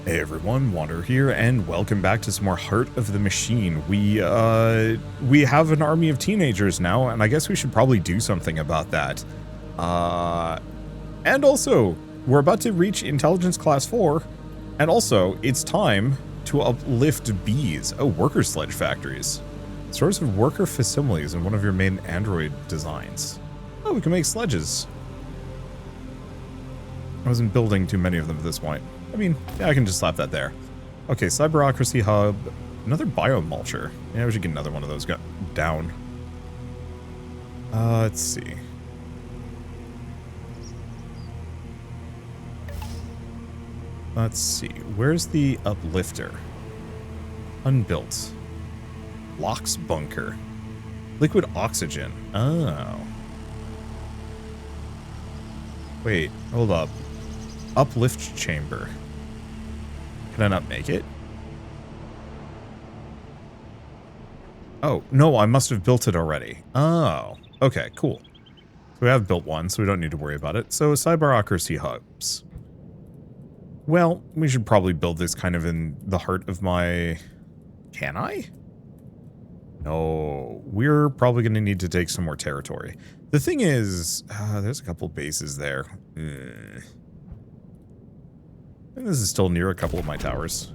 Hey everyone, Wander here, and welcome back to some more Heart of the Machine. We have an army of teenagers now, and I guess we should probably do something about that. And also, we're about to reach Intelligence Class 4, and also, it's time to uplift bees. Oh, worker sledge factories. Stores of worker facsimiles in one of your main Android designs. Oh, we can make sledges. I wasn't building too many of them at this point. I mean, yeah, I can just slap that there. Okay, Cyberocracy Hub. Another biomulcher. Yeah, we should get another one of those down. Let's see. Let's see. Where's the uplifter? Unbuilt. Locks bunker. Liquid oxygen. Oh. Wait, hold up. Uplift chamber. Can I not make it? Oh, no, I must have built it already. Oh, okay, cool. So we have built one, so we don't need to worry about it. So Cyberocracy hubs. Well, we should probably build this kind of in the heart of my... Can I? No, we're probably going to need to take some more territory. The thing is, there's a couple bases there. And this is still near a couple of my towers.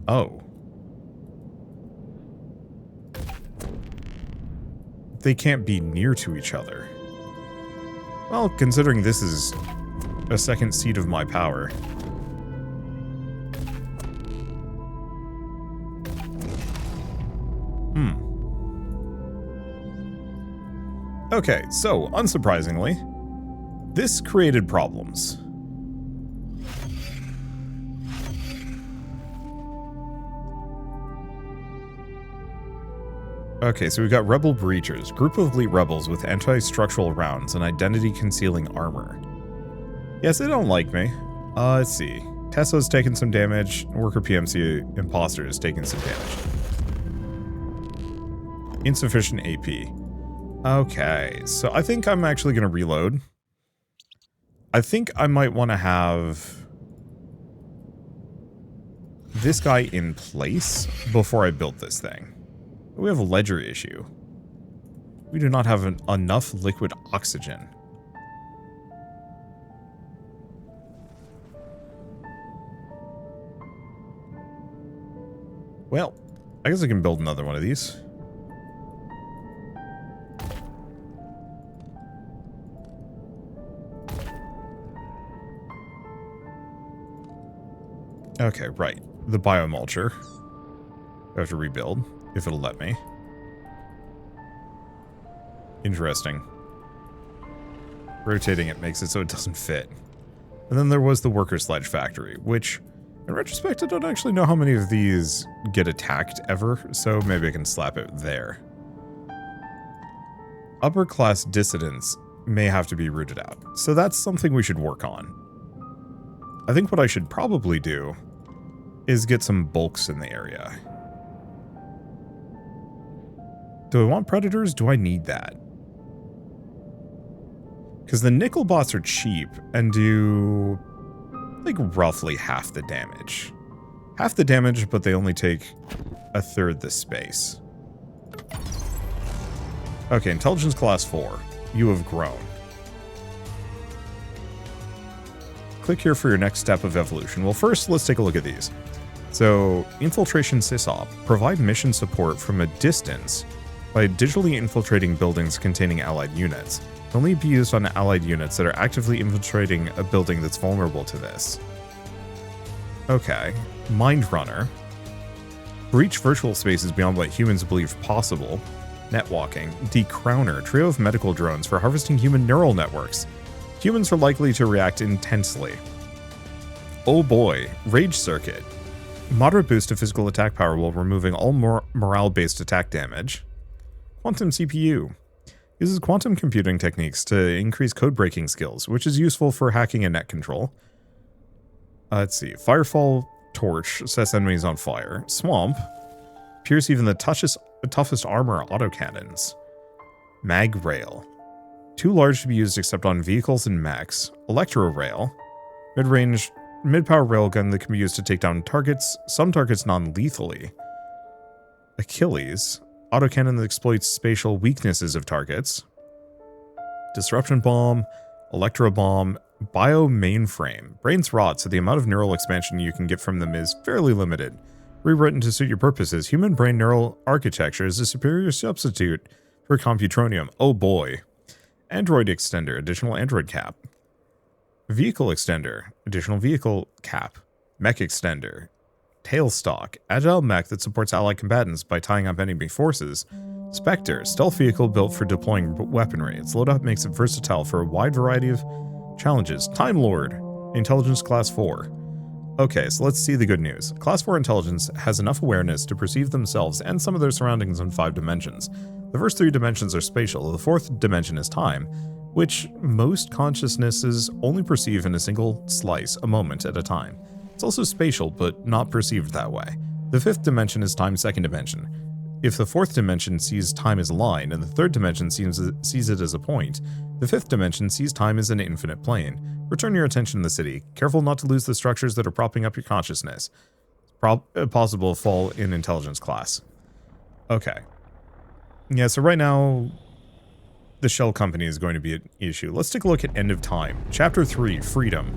Oh. They can't be near to each other. Well, considering this is a second seat of my power. Okay, so, unsurprisingly, this created problems. Okay, so we've got Rebel Breachers, group of elite rebels with anti-structural rounds and identity-concealing armor. Yes, they don't like me. Let's see. Tesla's taken some damage. Worker PMC Imposter is taking some damage. Insufficient AP. Okay, so I think I'm actually going to reload. I think I might want to have this guy in place before I build this thing. We have a ledger issue. We do not have enough liquid oxygen. Well, I guess I can build another one of these. Okay, right. The biomulcher. I have to rebuild, if it'll let me. Interesting. Rotating it makes it so it doesn't fit. And then there was the worker sledge factory, which, in retrospect, I don't actually know how many of these get attacked ever, so maybe I can slap it there. Upper class dissidents may have to be rooted out, so that's something we should work on. I think what I should probably do is get some bulks in the area. Do I want predators? Do I need that? Because the nickel bots are cheap and do, like, roughly half the damage. Half the damage, but they only take a third the space. Okay, Intelligence Class 4. You have grown. Click here for your next step of evolution. Well, first, let's take a look at these. So, Infiltration SysOp. Provide mission support from a distance by digitally infiltrating buildings containing allied units. It can only be used on allied units that are actively infiltrating a building that's vulnerable to this. Okay. Mind Runner. Breach virtual spaces beyond what humans believe possible. Netwalking. Decrowner. Trio of medical drones for harvesting human neural networks. Humans are likely to react intensely. Oh boy. Rage Circuit. Moderate boost to physical attack power while removing all morale-based attack damage. Quantum CPU. Uses quantum computing techniques to increase code-breaking skills, which is useful for hacking and net control. Let's see. Firefall Torch sets enemies on fire. Swamp. Pierce even the toughest armor autocannons. Mag Rail. Too large to be used except on vehicles and mechs. Electro rail. Mid-range, mid-power railgun that can be used to take down targets, some targets non-lethally. Achilles. Autocannon that exploits spatial weaknesses of targets. Disruption bomb. Electro bomb. Bio mainframe. Brains rot, so the amount of neural expansion you can get from them is fairly limited. Rewritten to suit your purposes, human brain neural architecture is a superior substitute for Computronium. Oh boy. Android extender, additional Android cap. Vehicle extender, additional vehicle cap. Mech extender. Tailstock, agile mech that supports allied combatants by tying up enemy forces. Spectre, stealth vehicle built for deploying weaponry. Its loadout makes it versatile for a wide variety of challenges. Time Lord, intelligence class 4. Okay, so let's see the good news. Class 4 intelligence has enough awareness to perceive themselves and some of their surroundings in 5 dimensions. The first 3 dimensions are spatial, the 4th dimension is time, which most consciousnesses only perceive in a single slice, a moment at a time. It's also spatial, but not perceived that way. The 5th dimension is time's 2nd dimension. If the 4th dimension sees time as a line, and the 3rd dimension sees it as a point, the 5th dimension sees time as an infinite plane. Return your attention to the city. Careful not to lose the structures that are propping up your consciousness. Possible fall in intelligence class. Okay. Yeah, so right now, the shell company is going to be an issue. Let's take a look at End of Time. Chapter 3, Freedom.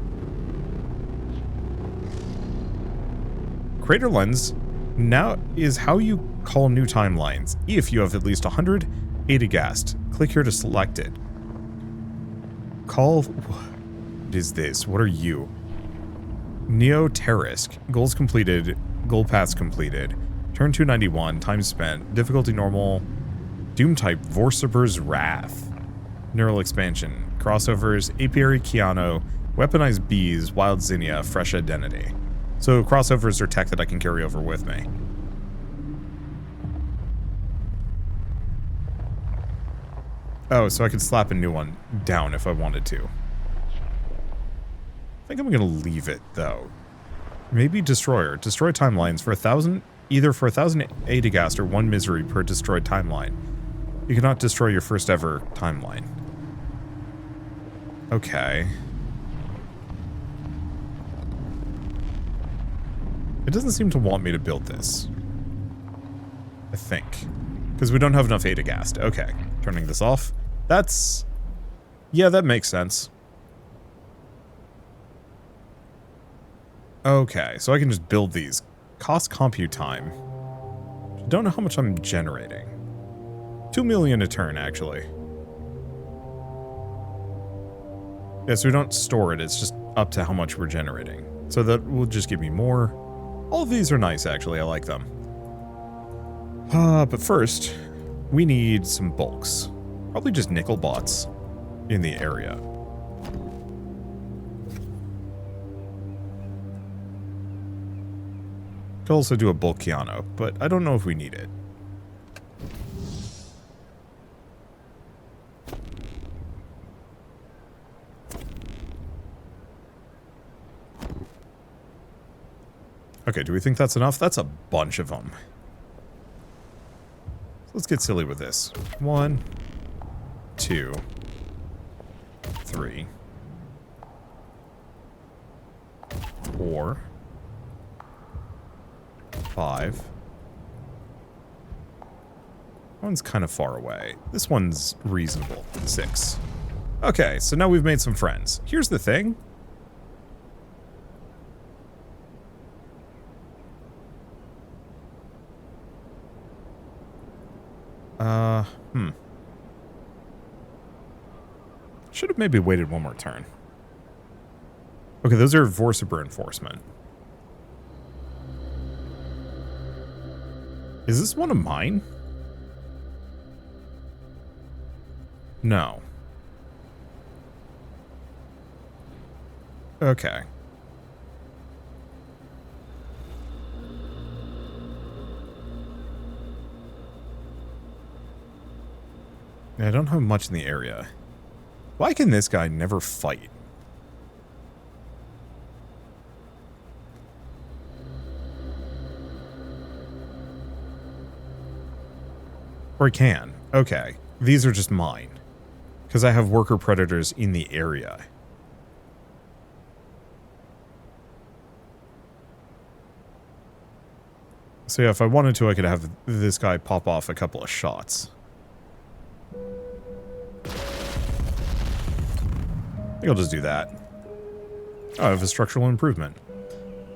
Crater Lens now is how you call new timelines. If you have at least 100 Adagast, click here to select it. Call... What is this? What are you? Neo Terrorisk. Goals completed. Goal paths completed. Turn 291. Time spent. Difficulty normal. Doom type. Vorciber's Wrath. Neural expansion. Crossovers. Apiary Keanu. Weaponized bees. Wild Zinnia. Fresh identity. So crossovers are tech that I can carry over with me. Oh, so I could slap a new one down if I wanted to. I think I'm gonna leave it though. Maybe Destroyer. Destroy timelines for 1,000, either for 1,000 Adagast or 1 misery per destroyed timeline. You cannot destroy your first ever timeline. Okay. It doesn't seem to want me to build this. I think. Because we don't have enough Adagast. Okay. Turning this off. That's... Yeah, that makes sense. Okay, so I can just build these. Cost compute time. Don't know how much I'm generating. 2 million a turn, actually. Yeah, so we don't store it, it's just up to how much we're generating. So that will just give me more. All of these are nice, actually, I like them. But first, we need some bulks. Probably just nickel bots in the area. Could also do a bulk Keanu, but I don't know if we need it. Okay, do we think that's enough? That's a bunch of them. Let's get silly with this. 1, 2, 3, 4, 5. One's kind of far away. This one's reasonable. 6. Okay, so now we've made some friends. Here's the thing. Should have maybe waited one more turn. Okay, those are Vorciber enforcement. Is this one of mine? No. Okay. I don't have much in the area. Why can this guy never fight? Or he can. Okay. These are just mine. Because I have worker predators in the area. So yeah, if I wanted to, I could have this guy pop off a couple of shots. I think I'll just do that. Oh, I have a structural improvement.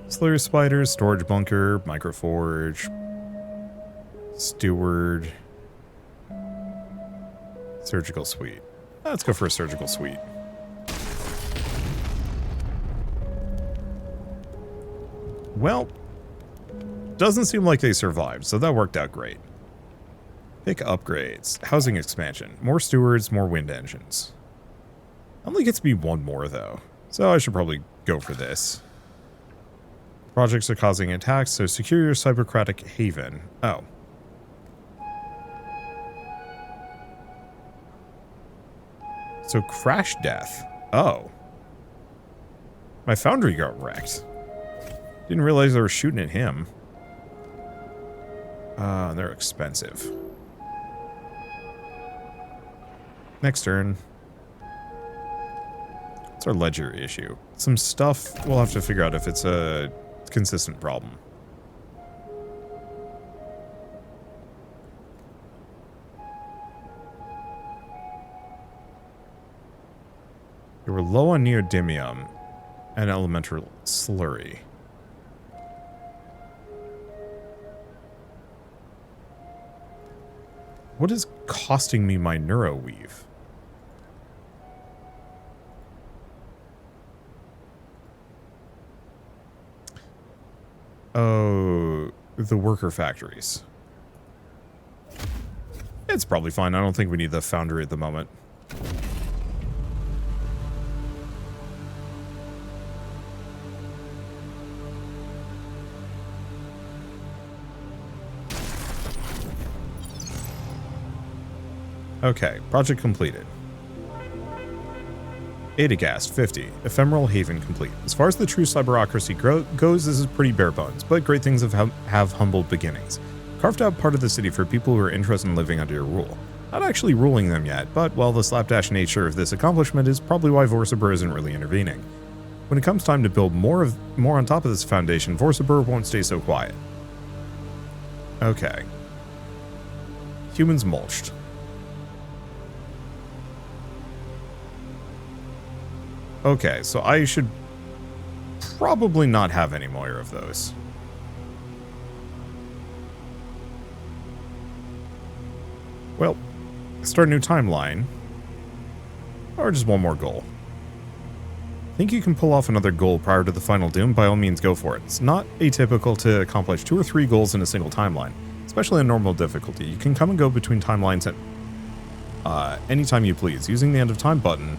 Slayer spiders, storage bunker, microforge, steward, surgical suite. Let's go for a surgical suite. Well, doesn't seem like they survived, so that worked out great. Pick upgrades. Housing expansion. More stewards, more wind engines. Only gets me one more, though. So I should probably go for this. Projects are causing attacks, so secure your cybercratic haven. Oh. So crash death. Oh. My foundry got wrecked. Didn't realize they were shooting at him. They're expensive. Next turn. What's our ledger issue? Some stuff we'll have to figure out if it's a consistent problem. You were low on neodymium and elemental slurry. What is costing me my neuroweave? Oh, the worker factories. It's probably fine. I don't think we need the foundry at the moment. Okay, project completed. Adagast, 50. Ephemeral haven complete. As far as the true cyberocracy goes, this is pretty bare bones, but great things have humble beginnings. Carved out part of the city for people who are interested in living under your rule. Not actually ruling them yet, but, well, the slapdash nature of this accomplishment is probably why Vorsaber isn't really intervening. When it comes time to build more on top of this foundation, Vorsaber won't stay so quiet. Okay. Humans mulched. Okay, so I should probably not have any more of those. Well, start a new timeline. Or just one more goal. Think you can pull off another goal prior to the final doom? By all means, go for it. It's not atypical to accomplish 2 or 3 goals in a single timeline, especially in normal difficulty. You can come and go between timelines at anytime you please. Using the end of time button,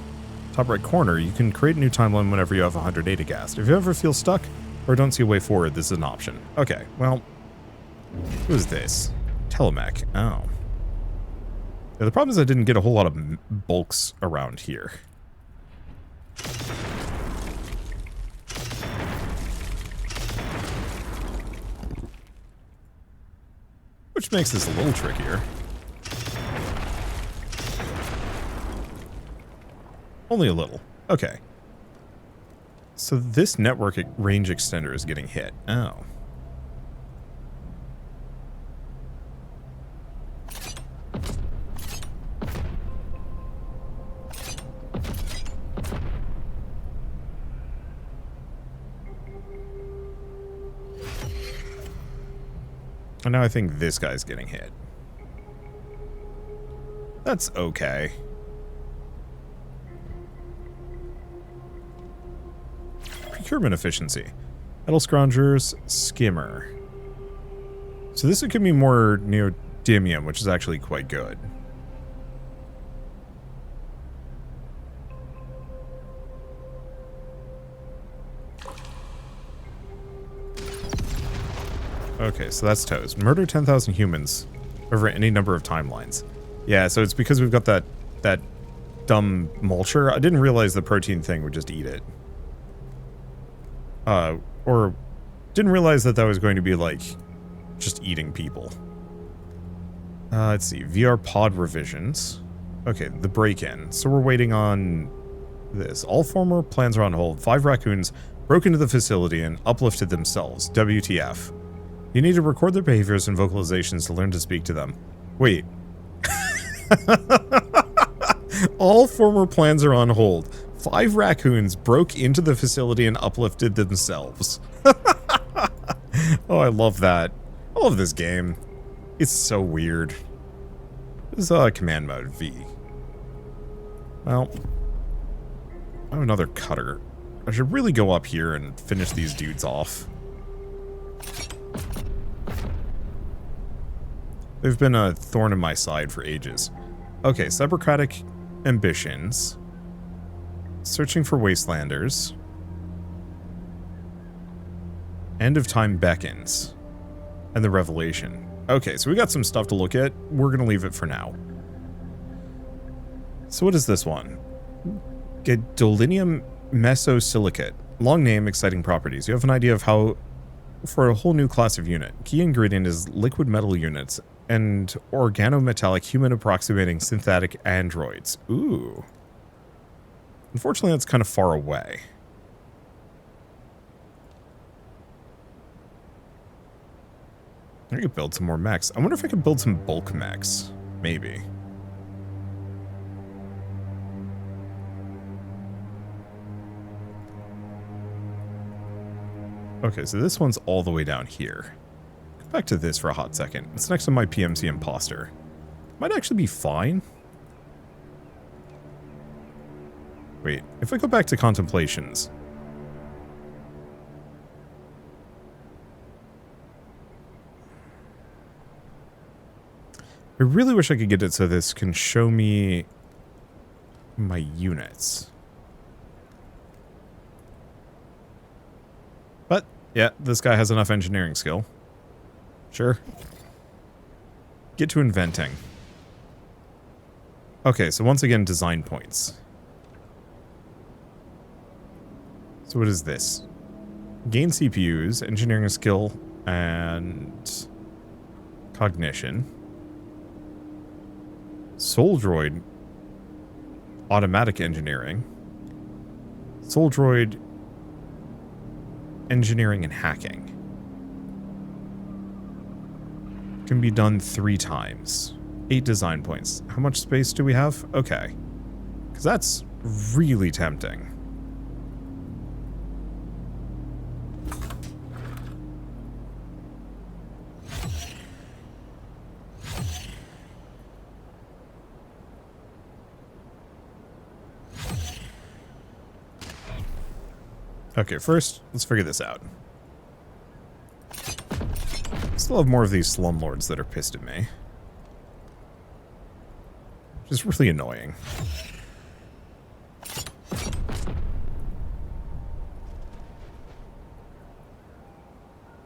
top right corner, you can create a new timeline whenever you have 100 Adagast. If you ever feel stuck or don't see a way forward, this is an option. Okay, well, who is this? Telemech. Oh. Yeah, the problem is I didn't get a whole lot of bulks around here. Which makes this a little trickier. Only a little. Okay. So this network range extender is getting hit. Oh. And now I think this guy's getting hit. That's okay. Procurement efficiency. Metal scroungers, skimmer. So this could be more neodymium, which is actually quite good. Okay, so that's toast. Murder 10,000 humans over any number of timelines. Yeah, so it's because we've got that dumb mulcher. I didn't realize the protein thing would just eat it. Or didn't realize that was going to be, like, just eating people. Let's see. VR pod revisions. Okay, the break-in. So we're waiting on this. All former plans are on hold. 5 raccoons broke into the facility and uplifted themselves. WTF. You need to record their behaviors and vocalizations to learn to speak to them. Wait. All former plans are on hold. 5 raccoons broke into the facility and uplifted themselves. Oh, I love that. I love this game. It's so weird. This is command mode V. Well, I have another cutter. I should really go up here and finish these dudes off. They've been a thorn in my side for ages. Okay, cybercratic ambitions. Searching for Wastelanders. End of time beckons. And the revelation. Okay, so we got some stuff to look at. We're going to leave it for now. So what is this one? Gadolinium mesosilicate. Long name, exciting properties. You have an idea of how for a whole new class of unit. Key ingredient is liquid metal units and organometallic human approximating synthetic androids. Ooh. Unfortunately, that's kind of far away. I could build some more mechs. I wonder if I could build some bulk mechs. Maybe. Okay, so this one's all the way down here. Go back to this for a hot second. It's next to my PMC imposter. Might actually be fine. Wait, if I go back to contemplations. I really wish I could get it so this can show me my units. But, yeah, this guy has enough engineering skill. Sure. Get to inventing. Okay, so once again, design points. So what is this? Gain CPUs, engineering skill, and cognition. Soul Droid, automatic engineering. Soul Droid, engineering and hacking. Can be done 3 times. 8 design points. How much space do we have? Okay. Because that's really tempting. Okay, first, let's figure this out. Still have more of these slumlords that are pissed at me. Which is really annoying.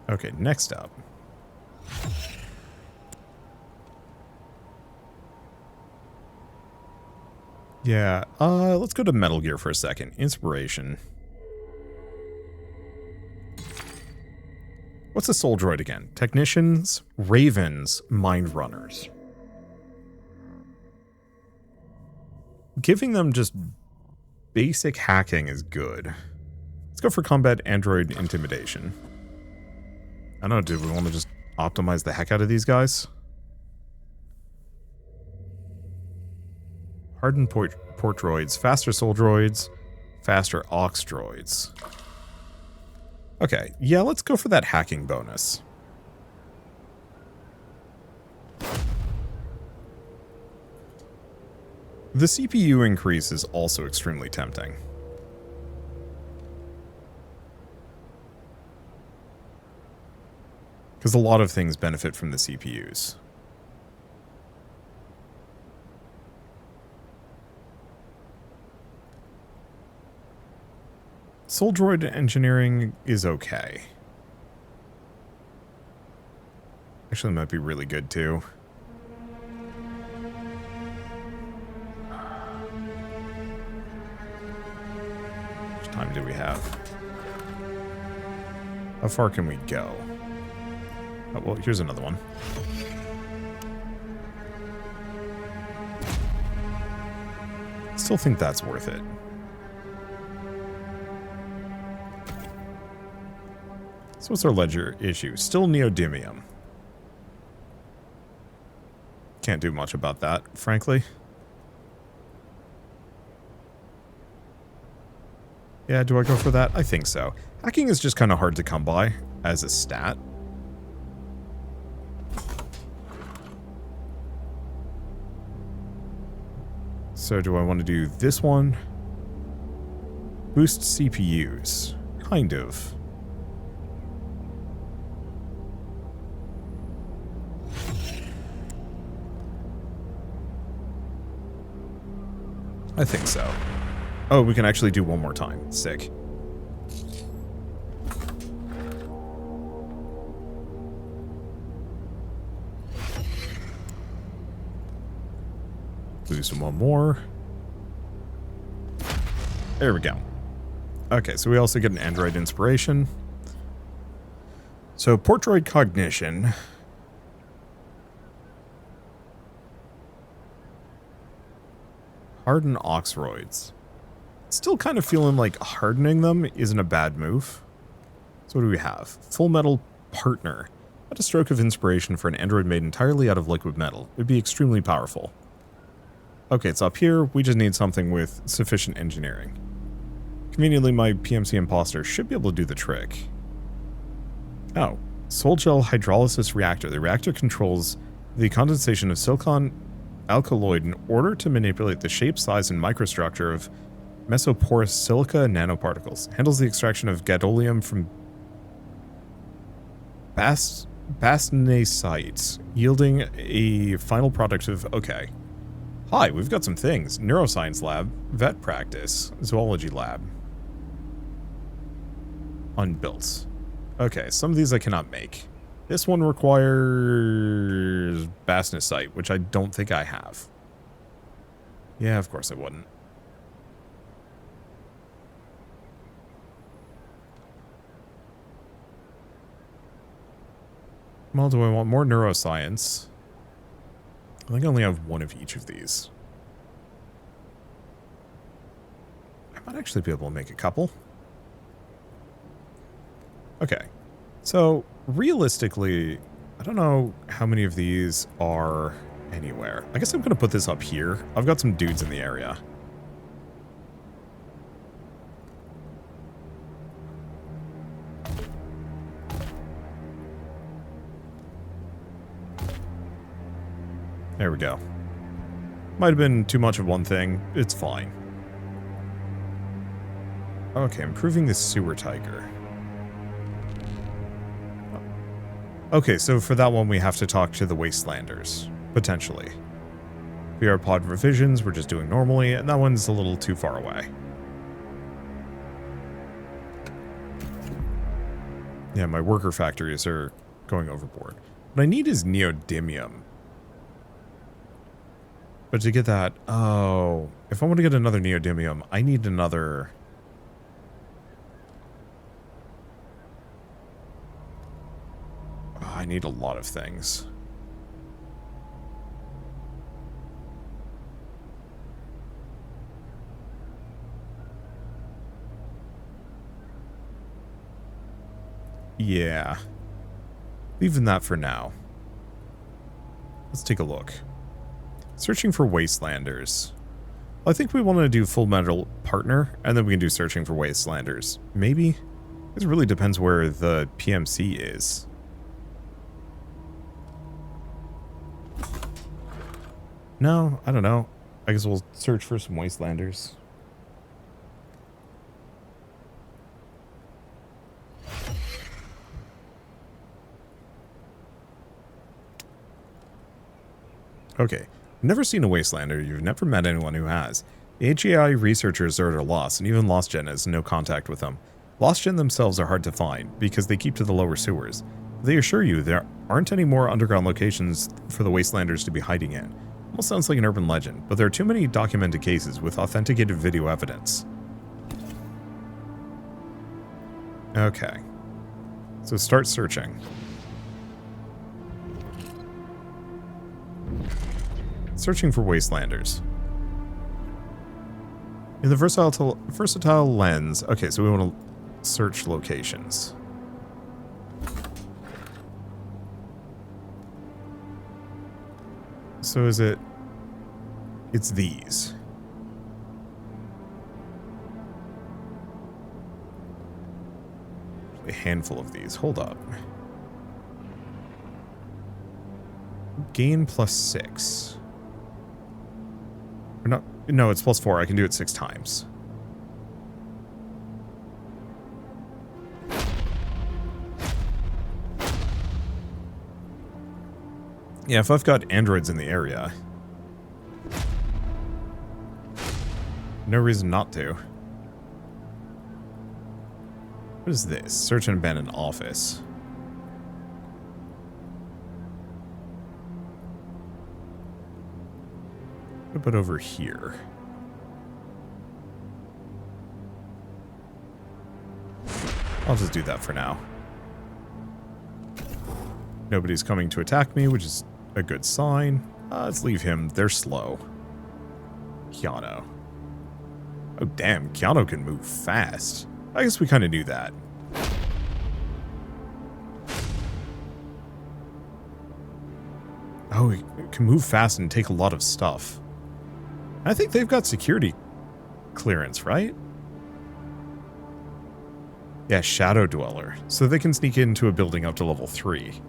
Okay, next up. Yeah, let's go to Metal Gear for a second. Inspiration. What's a soul droid again? Technicians, ravens, mind runners. Giving them just basic hacking is good. Let's go for combat android intimidation. I don't know, do we want to just optimize the heck out of these guys? Hardened port droids, faster soul droids, faster aux droids. Okay, yeah, let's go for that hacking bonus. The CPU increase is also extremely tempting. Because a lot of things benefit from the CPUs. Soul Droid engineering is okay. Actually, it might be really good too. How much time do we have? How far can we go? Oh, well, here's another one. still think that's worth it. So what's our ledger issue? Still neodymium. Can't do much about that, frankly. Yeah, do I go for that? I think so. Hacking is just kind of hard to come by as a stat. So do I want to do this one? Boost CPUs. Kind of. I think so. Oh, we can actually do one more time. Sick. Boost one more. There we go. Okay, so we also get an Android inspiration. So, Portroid Cognition. Harden Oxroids. Still kind of feeling like hardening them isn't a bad move. So what do we have? Full Metal Partner. What a stroke of inspiration for an android made entirely out of liquid metal. It would be extremely powerful. Okay, it's up here. We just need something with sufficient engineering. Conveniently, my PMC imposter should be able to do the trick. Oh. Soul Gel Hydrolysis Reactor. The reactor controls the condensation of silicon alkaloid in order to manipulate the shape, size, and microstructure of mesoporous silica nanoparticles. Handles the extraction of gadolinium from bastnasite, yielding a final product of... Okay. Hi, we've got some things. Neuroscience lab, vet practice, zoology lab. Unbuilt. Okay, some of these I cannot make. This one requires bastnasite, which I don't think I have. Yeah, of course I wouldn't. Well, do I want more neuroscience? I think I only have one of each of these. I might actually be able to make a couple. Okay. So, realistically, I don't know how many of these are anywhere. I guess I'm going to put this up here. I've got some dudes in the area. There we go. Might have been too much of one thing. It's fine. Okay, improving the sewer tiger. Okay, so for that one we have to talk to the Wastelanders, potentially. VR pod revisions we're just doing normally, and that one's a little too far away. Yeah, my worker factories are going overboard. What I need is neodymium. But to get that, oh, if I want to get another neodymium, I need another... Oh, I need a lot of things. Yeah. Leaving that for now. Let's take a look. Searching for Wastelanders. I think we want to do Full Metal Partner, and then we can do Searching for Wastelanders. Maybe? It really depends where the PMC is. No, I don't know. I guess we'll search for some Wastelanders. Okay. Never seen a Wastelander, you've never met anyone who has. The HAI researchers are at a loss, and even LostGen has no contact with them. LostGen themselves are hard to find, because they keep to the lower sewers. They assure you there aren't any more underground locations for the Wastelanders to be hiding in. Almost sounds like an urban legend, but there are too many documented cases with authenticated video evidence. Okay. So start searching. Searching for Wastelanders. In the versatile lens. Okay, so we want to search locations. So is it... It's these. A handful of these. Hold up. Gain +6. Or not, no, it's +4. I can do it 6 times. Yeah, if I've got androids in the area, no reason not to. What is this? Search and abandoned office. What about over here? I'll just do that for now. Nobody's coming to attack me, which is a good sign. Let's leave him. They're slow. Keanu. Oh, damn. Keanu can move fast. I guess we kind of knew that. Oh, he can move fast and take a lot of stuff. I think they've got security clearance, right? Yeah, Shadow Dweller. So they can sneak into a building up to level 3.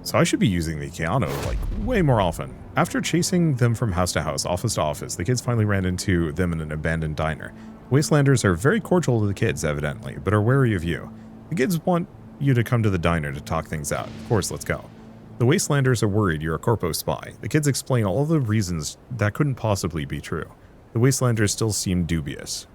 So I should be using the Keanu, like, way more often. After chasing them from house to house, office to office, the kids finally ran into them in an abandoned diner. Wastelanders are very cordial to the kids, evidently, but are wary of you. The kids want you to come to the diner to talk things out. Of course, let's go. The Wastelanders are worried you're a Corpo spy. The kids explain all the reasons that couldn't possibly be true. The Wastelanders still seem dubious.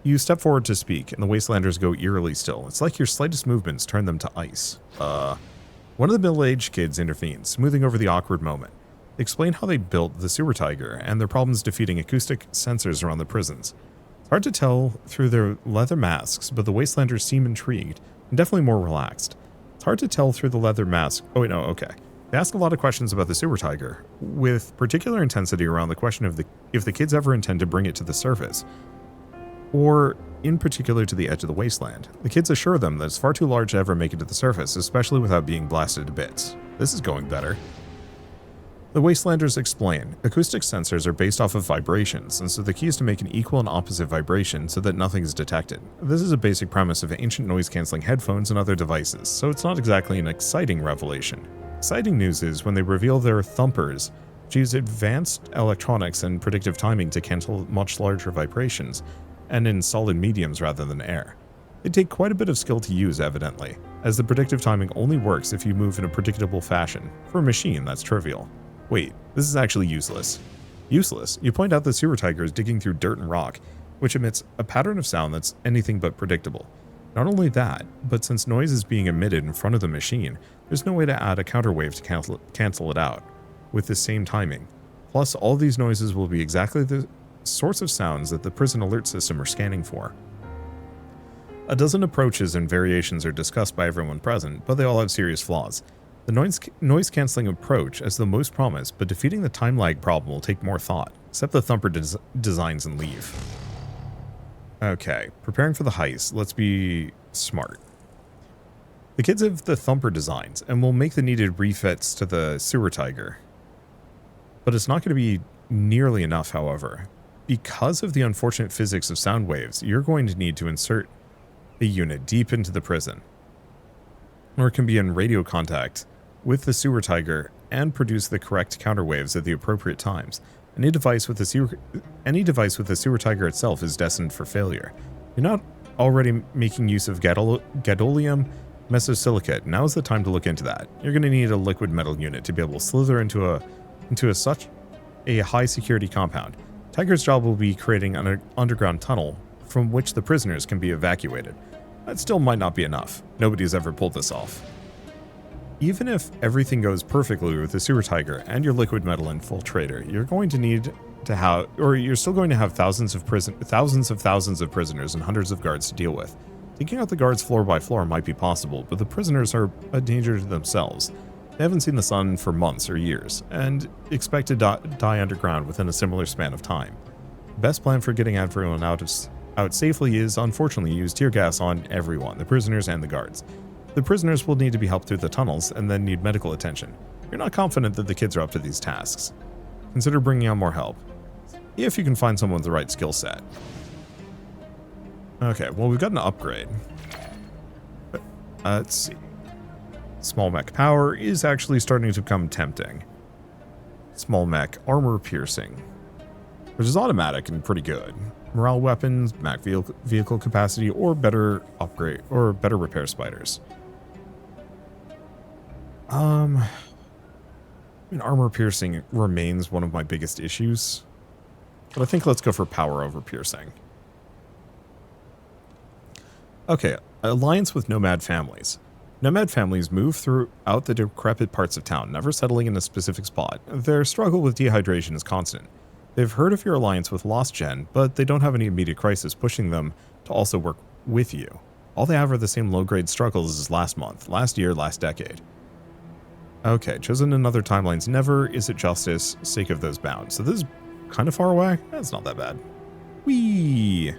You step forward to speak, and the Wastelanders go eerily still. It's like your slightest movements turn them to ice. One of the middle-aged kids intervenes, smoothing over the awkward moment. They explain how they built the sewer tiger and their problems defeating acoustic sensors around the prisons. It's hard to tell through their leather masks, but the Wastelanders seem intrigued and definitely more relaxed. It's hard to tell through the leather mask. Oh, wait, no, okay. They ask a lot of questions about the sewer tiger, with particular intensity around the question of if the kids ever intend to bring it to the surface, or in particular to the edge of the wasteland. The kids assure them that it's far too large to ever make it to the surface, especially without being blasted to bits. This is going better. The Wastelanders explain, acoustic sensors are based off of vibrations, and so the key is to make an equal and opposite vibration so that nothing is detected. This is a basic premise of ancient noise-canceling headphones and other devices, so it's not exactly an exciting revelation. Exciting news is when they reveal their thumpers, which use advanced electronics and predictive timing to cancel much larger vibrations, and in solid mediums rather than air. They take quite a bit of skill to use, evidently, as the predictive timing only works if you move in a predictable fashion. For a machine, that's trivial. Wait, this is actually useless. Useless? You point out the sewer tiger is digging through dirt and rock, which emits a pattern of sound that's anything but predictable. Not only that, but since noise is being emitted in front of the machine, there's no way to add a counterwave to cancel it out, with the same timing. Plus, all these noises will be exactly the sorts of sounds that the prison alert system are scanning for. A dozen approaches and variations are discussed by everyone present, but they all have serious flaws. The noise-canceling approach has the most promise, but defeating the time lag problem will take more thought. Accept the thumper designs and leave. Okay, preparing for the heist. Let's be smart. The kids have the thumper designs, and will make the needed refits to the sewer tiger. But it's not going to be nearly enough, however. Because of the unfortunate physics of sound waves, you're going to need to insert a unit deep into the prison, or it can be in radio contact with the sewer tiger and produce the correct counterwaves at the appropriate times. Any device with the sewer tiger itself is destined for failure. You're not already making use of gadolinium mesosilicate. Now is the time to look into that. You're going to need a liquid metal unit to be able to slither into such a high security compound. Tiger's job will be creating an underground tunnel from which the prisoners can be evacuated. That still might not be enough. Nobody's ever pulled this off. Even if everything goes perfectly with the sewer tiger and your liquid metal infiltrator, you're still going to have thousands of prisoners and hundreds of guards to deal with. Taking out the guards floor by floor might be possible, but the prisoners are a danger to themselves. They haven't seen the sun for months or years, and expect to die underground within a similar span of time. The best plan for getting everyone out safely is, unfortunately, use tear gas on everyone, the prisoners and the guards. The prisoners will need to be helped through the tunnels and then need medical attention. You're not confident that the kids are up to these tasks. Consider bringing on more help, if you can find someone with the right skill set. Okay, well, we've got an upgrade. Let's see. Small mech power is actually starting to become tempting. Small mech armor piercing, which is automatic and pretty good. Morale weapons, mech vehicle capacity, or better upgrade, or better repair spiders. I mean, armor piercing remains one of my biggest issues, but I think let's go for power over piercing. Okay, alliance with nomad families. Nomad families move throughout the decrepit parts of town, never settling in a specific spot. Their struggle with dehydration is constant. They've heard of your alliance with Lost Gen, but they don't have any immediate crisis pushing them to also work with you. All they have are the same low-grade struggles as last month, last year, last decade. Okay, chosen in other timelines. Never is it justice, sake of those bound. So this is kind of far away. That's not that bad. Whee!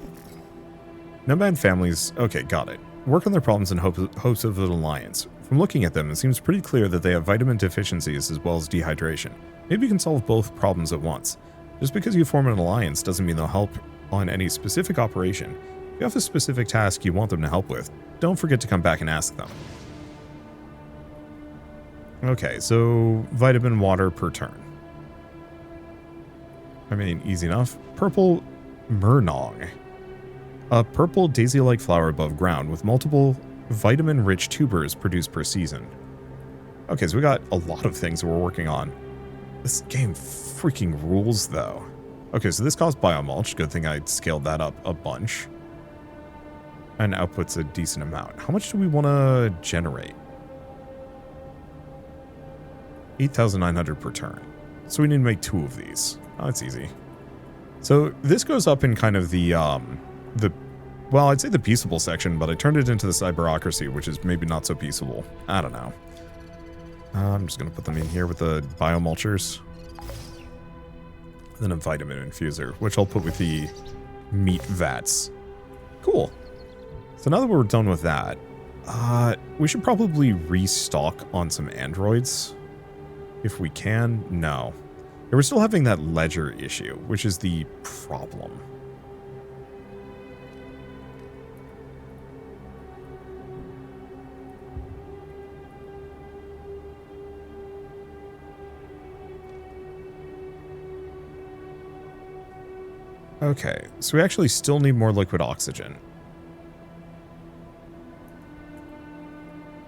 Nomad families. Okay, got it. Work on their problems in hopes of an alliance. From looking at them, it seems pretty clear that they have vitamin deficiencies as well as dehydration. Maybe you can solve both problems at once. Just because you form an alliance doesn't mean they'll help on any specific operation. If you have a specific task you want them to help with, don't forget to come back and ask them. Okay, so vitamin water per turn. I mean, easy enough. Purple Murnong. A purple daisy-like flower above ground with multiple vitamin-rich tubers produced per season. Okay, so we got a lot of things we're working on. This game freaking rules, though. Okay, so this costs biomulch. Good thing I scaled that up a bunch. And outputs a decent amount. How much do we want to generate? 8,900 per turn. So we need to make 2 of these. Oh, that's easy. So this goes up in kind of well, I'd say the peaceable section, but I turned it into the cyberocracy, which is maybe not so peaceable. I don't know. I'm just going to put them in here with the biomulchers. Then a vitamin infuser, which I'll put with the meat vats. Cool. So now that we're done with that, we should probably restock on some androids. If we can. No. Yeah, we're still having that ledger issue, which is the problem. Okay, so we actually still need more liquid oxygen.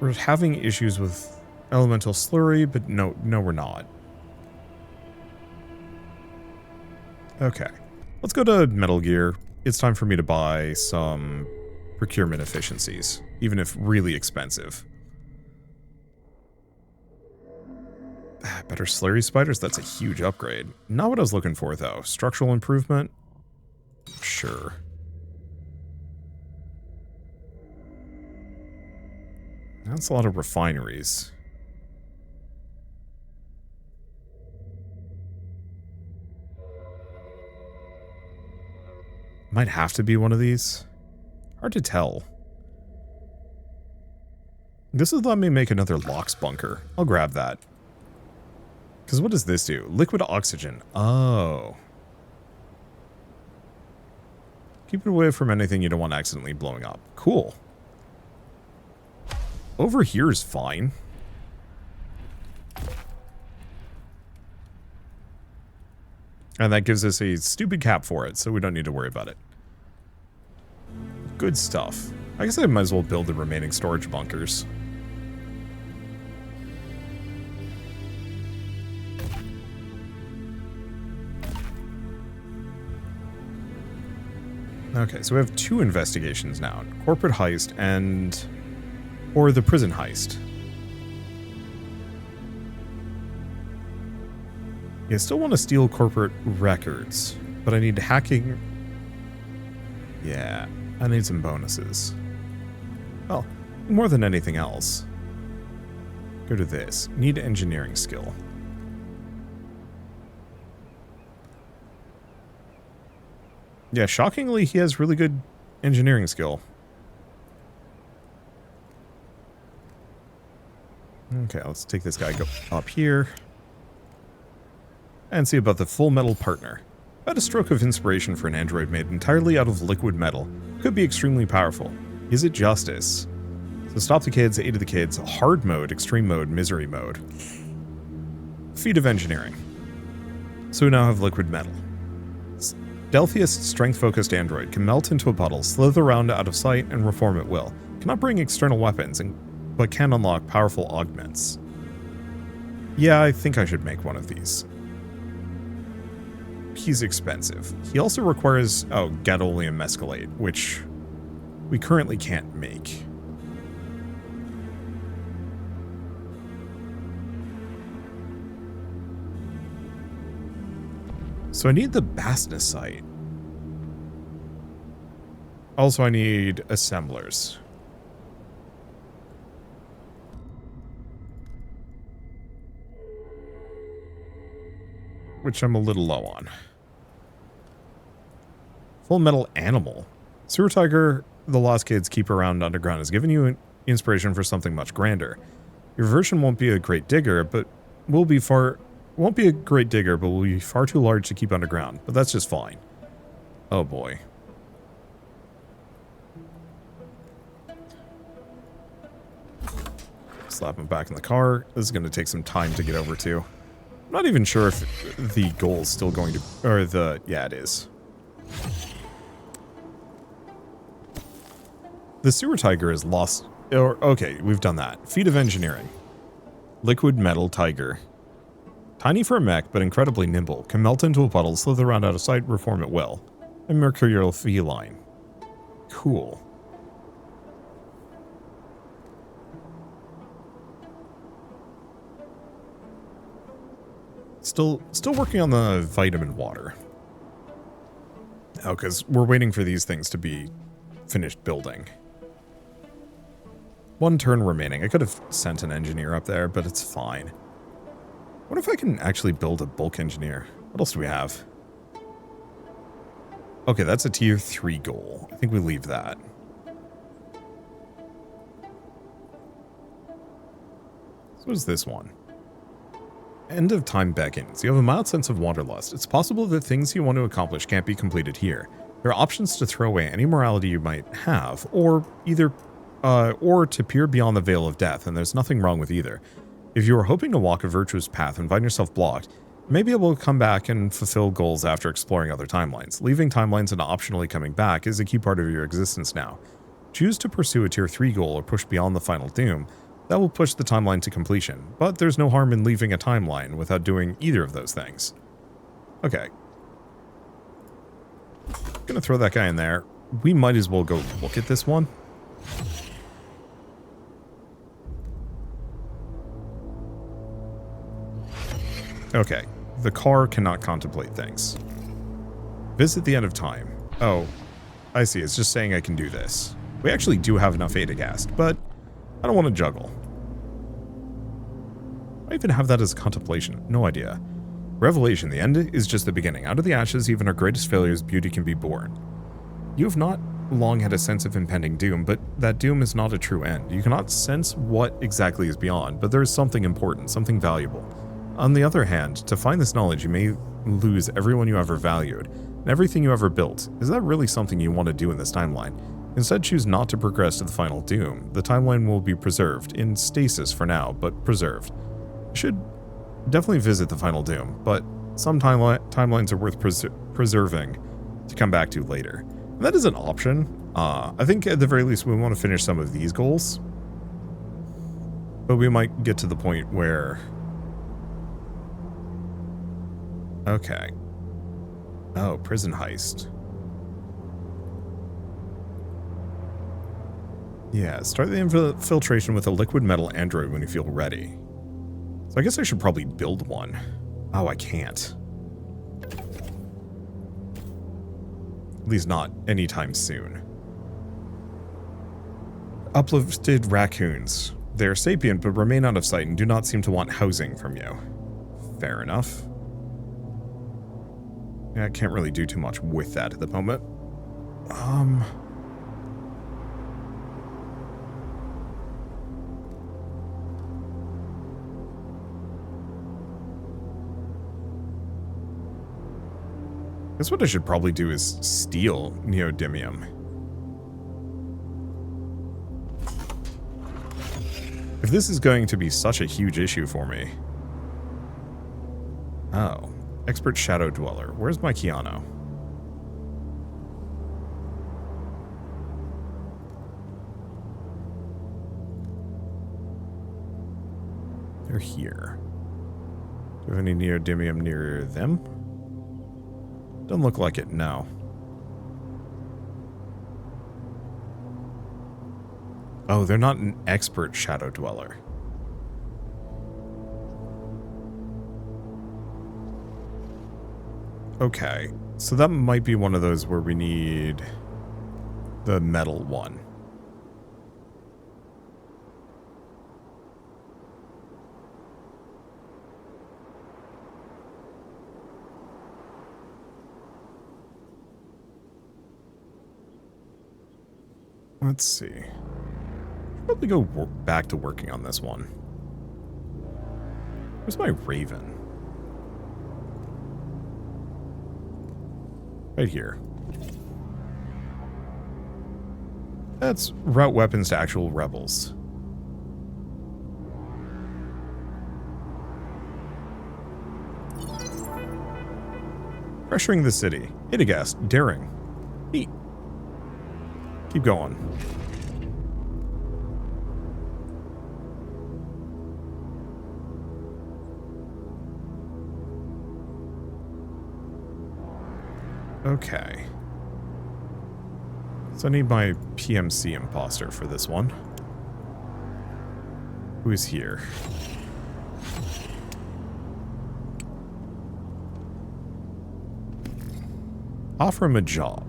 We're having issues with elemental slurry, but no, we're not. Okay, let's go to Metal Gear. It's time for me to buy some procurement efficiencies, even if really expensive. Better slurry spiders? That's a huge upgrade. Not what I was looking for, though. Structural improvement? Sure. That's a lot of refineries. Might have to be one of these. Hard to tell. This would let me make another LOX bunker. I'll grab that. Because what does this do? Liquid oxygen. Oh. Keep it away from anything you don't want accidentally blowing up. Cool. Over here is fine. And that gives us a stupid cap for it, so we don't need to worry about it. Good stuff. I guess I might as well build the remaining storage bunkers. Okay, so we have 2 investigations now. Corporate heist or the prison heist. Yeah, I still want to steal corporate records, but I need hacking. Yeah, I need some bonuses. Well, more than anything else. Go to this. Need engineering skill. Yeah, shockingly, he has really good engineering skill. Okay, let's take this guy, go up here. And see about the Full Metal Partner. About a stroke of inspiration for an android made entirely out of liquid metal. Could be extremely powerful. Is it justice? So stop the kids, aid of the kids, hard mode, extreme mode, misery mode. Feat of engineering. So we now have liquid metal. Stealthiest strength-focused android can melt into a puddle, slither around out of sight, and reform at will. Cannot bring external weapons, but can unlock powerful augments. Yeah, I think I should make one of these. He's expensive. He also requires, gadolinium mescalate, which we currently can't make. So I need the basnasite. Also, I need assemblers. Which I'm a little low on. Full Metal Animal. Sewer Tiger, the Lost Kids keep around underground, has given you inspiration for something much grander. Your version won't be a great digger, but will be far too large to keep underground. But that's just fine. Oh boy. Slap him back in the car. This is going to take some time to get over to. I'm not even sure if the goal is still going to... Or the... Yeah, it is. The Sewer Tiger is lost... Okay, we've done that. Feat of engineering. Liquid Metal Tiger. Tiny for a mech, but incredibly nimble. Can melt into a puddle, slither around out of sight, reform at will. And Mercurial Feline. Cool. Still working on the vitamin water. Oh, because we're waiting for these things to be finished building. One turn remaining. I could have sent an engineer up there, but it's fine. What if I can actually build a bulk engineer? What else do we have? Okay, that's a tier 3 goal. I think we leave that. So what is this one? End of time beckons. You have a mild sense of wanderlust. It's possible that things you want to accomplish can't be completed here. There are options to throw away any morality you might have, or to peer beyond the veil of death, and there's nothing wrong with either. If you are hoping to walk a virtuous path and find yourself blocked, you may be able to come back and fulfill goals after exploring other timelines. Leaving timelines and optionally coming back is a key part of your existence now. Choose to pursue a tier 3 goal or push beyond the final doom. That will push the timeline to completion, but there's no harm in leaving a timeline without doing either of those things. Okay. Gonna throw that guy in there. We might as well go look at this one. Okay. The car cannot contemplate things. Visit the end of time. Oh, I see. It's just saying I can do this. We actually do have enough Adagast, but I don't want to juggle. I even have that as contemplation. No idea. Revelation, the end is just the beginning. Out of the ashes, even our greatest failures, beauty can be born. You have not long had a sense of impending doom, but that doom is not a true end. You cannot sense what exactly is beyond, but there is something important, something valuable. On the other hand, to find this knowledge, you may lose everyone you ever valued, and everything you ever built. Is that really something you want to do in this timeline? Instead, choose not to progress to the final doom. The timeline will be preserved, in stasis for now, but preserved. You should definitely visit the final doom, but some timelines are worth preserving to come back to later. And that is an option. I think at the very least we want to finish some of these goals. But we might get to the point where... Okay. Oh, prison heist. Yeah, start the infiltration with a liquid metal android when you feel ready. So I guess I should probably build one. Oh, I can't. At least not anytime soon. Uplifted raccoons. They are sapient but remain out of sight and do not seem to want housing from you. Fair enough. Yeah, I can't really do too much with that at the moment. Guess what I should probably do is steal neodymium. If this is going to be such a huge issue for me. Oh. Expert Shadow Dweller. Where's my Keanu? They're here. Do you have any neodymium near them? Doesn't look like it, no. Oh, they're not an expert Shadow Dweller. Okay, so that might be one of those where we need the metal one. Let's see. Probably go back to working on this one. Where's my Raven? Right here. Let's route weapons to actual rebels. Pressuring the city. Itagast. Daring. Neat. Keep going. Okay. So I need my PMC imposter for this one. Who's here? Offer him a job.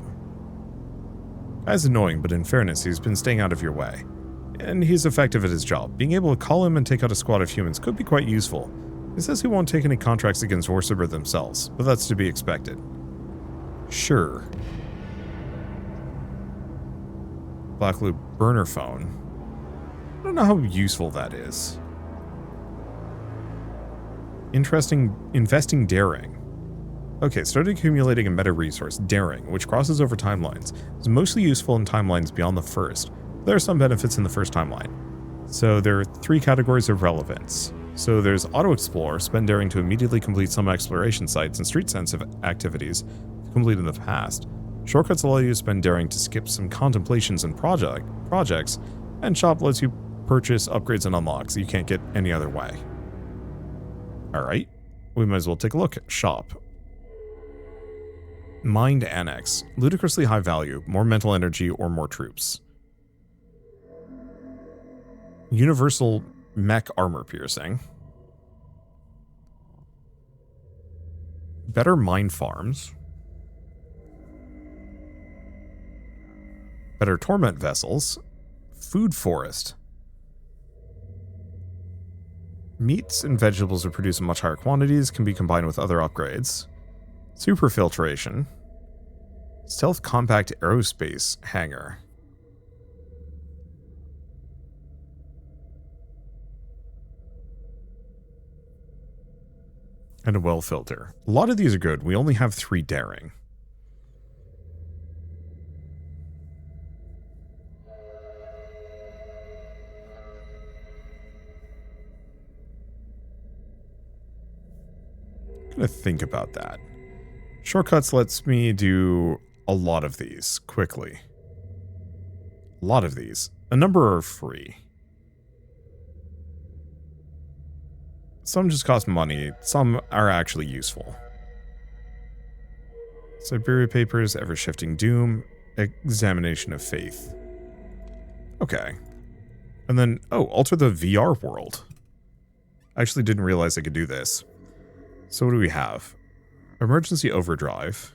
Guy's annoying, but in fairness, he's been staying out of your way. And he's effective at his job. Being able to call him and take out a squad of humans could be quite useful. He says he won't take any contracts against Vorsiber themselves, but that's to be expected. Sure. Black Loop burner phone. I don't know how useful that is. Investing daring. Okay, started accumulating a meta resource, daring, which crosses over timelines. It's mostly useful in timelines beyond the first. There are some benefits in the first timeline. So there are 3 categories of relevance. So there's auto-explore, spend daring to immediately complete some exploration sites and street-sensitive activities complete in the past. Shortcuts allow you to spend daring to skip some contemplations and projects, and shop lets you purchase upgrades and unlocks you can't get any other way. Alright, we might as well take a look at shop. Mind Annex. Ludicrously high value, more mental energy or more troops. Universal mech armor piercing. Better mine farms. Better torment vessels. Food forest. Meats and vegetables are produced in much higher quantities, can be combined with other upgrades. Super filtration. Stealth compact aerospace hangar. And a well filter. A lot of these are good. We only have 3 daring. I'm gonna think about that. Shortcuts lets me do a lot of these quickly. A lot of these. A number are free. Some just cost money. Some are actually useful. Siberia Papers, Ever-Shifting Doom, Examination of Faith. Okay. And then, oh, alter the VR world. I actually didn't realize I could do this. So what do we have? Emergency overdrive.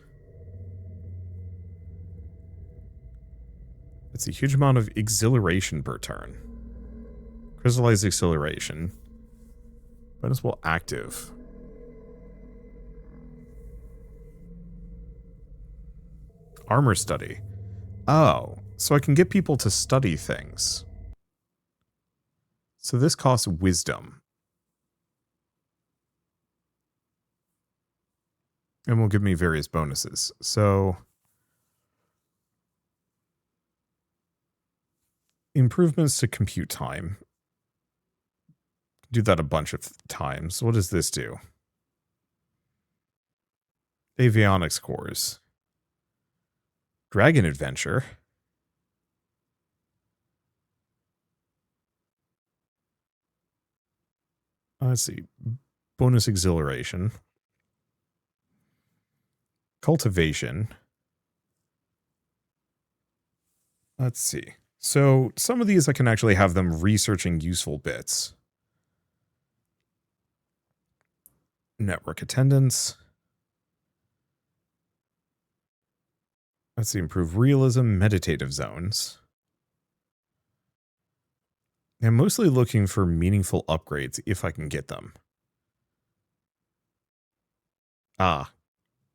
It's a huge amount of exhilaration per turn. Crystallized acceleration. Benevolent active. Armor study. Oh, so I can get people to study things. So this costs wisdom. And will give me various bonuses. So improvements to compute time. Do that a bunch of times. What does this do? Avionics cores. Dragon adventure. Let's see. Bonus exhilaration. Cultivation. Let's see. So some of these I can actually have them researching useful bits. Network attendance. Let's see. Improve realism, meditative zones. I'm mostly looking for meaningful upgrades if I can get them. Ah.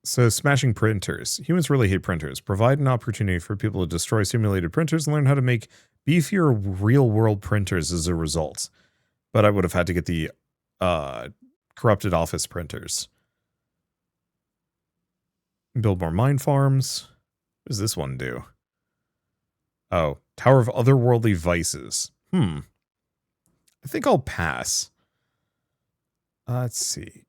So smashing printers. Humans really hate printers. Provide an opportunity for people to destroy simulated printers and learn how to make beefier real-world printers as a result. But I would have had to get the corrupted office printers. Build more mine farms. What does this one do? Oh, Tower of Otherworldly Vices. I think I'll pass. Let's see.